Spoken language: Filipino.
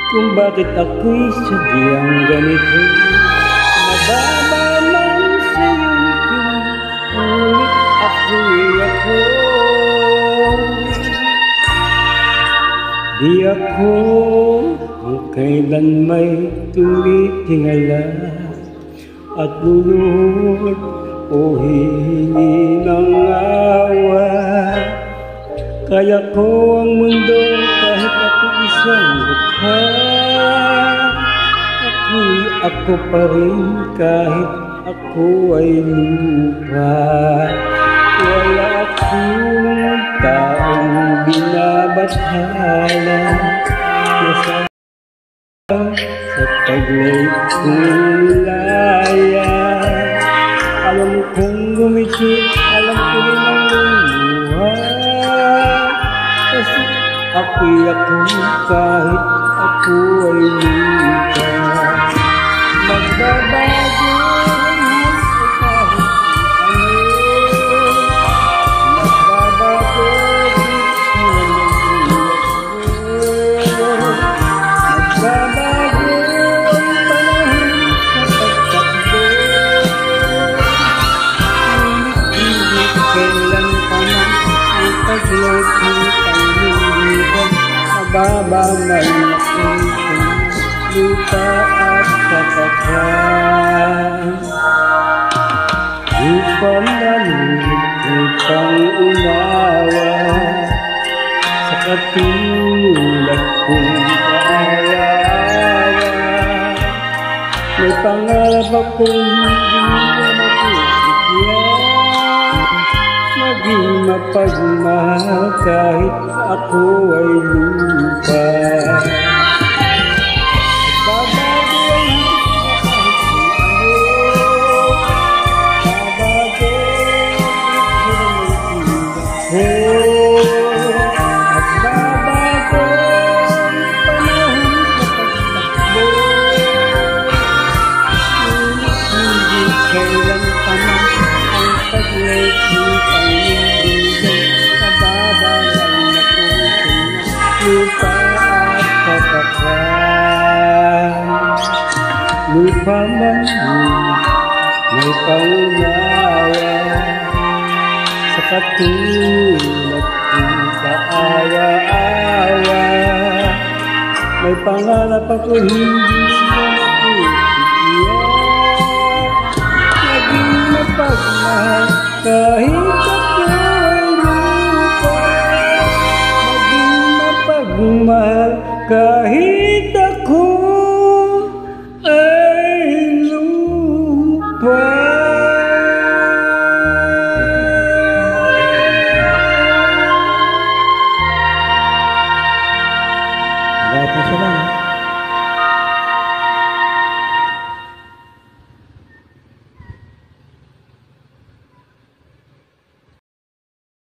Kung bakit ako'y sadyang ganito, mababa man sa iyong tingin, ngunit ako'y ako. Di ako kung kailan may tumitingala at luluhod o hihingi ng awa. Kaya ko ang mundo kahit ako isang bukha. Ako'y ako pa rin kahit ako ay lupa. Wala akong taong binabathala sa taglay kong laya. Alam kong gumiti, alam ko rin ang lumuha. Kasi ako'y ako kahit ako ay lupa. Magbabago naman sa kahit ano. Magbabago magbabago ang panahon sa pagtakbo. Hindi kailan pa man ang pag-load ng pangiliban. Mababa man ako'y lupa at kapakran. Upang lalunod, upang umawa sa katulad kong kaawa-awa. May pangarap akong hindi na mapipigyan, maging mapagmahal kahit ako ay lupa. Kailan pa man ang pag-let ng pangiliban, nababalang na po lupa at kapakran. Lupa man may paunawa sa katulad kong kaawa-awa. May pangarap ako hindi siya mapipigyan, pagmahal kahit ako ay lupa. Maging mapagmahal kahit ako ay lupa. Salamat.